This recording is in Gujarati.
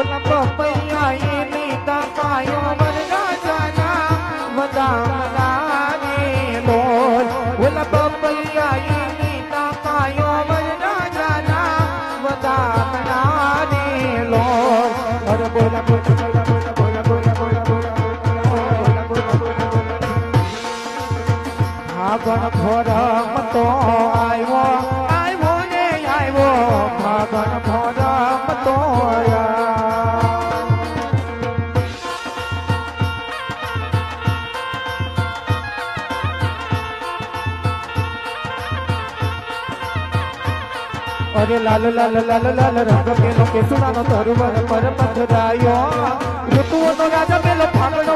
ઓલા પપૈયા એની તાકાયો વરડા જાના વદામનાની લોલ ઓલા પપૈયા એની તાકાયો વરડા જાના વદામનાની લોલ અરે બોલા બોલા બોલા બોલા બોલા બોલા બોલા ભાગણ ફોરમ તો આવ્યો આવ્યો ને આવ્યો ભાગણ ફોરમ તો અરે લાલ લાલ લાલ લાલ રંગ પેલો કેસુડાનો ધરુવર પર પધરાયો ઋતુઓનો રાજા પેલો ફાગણો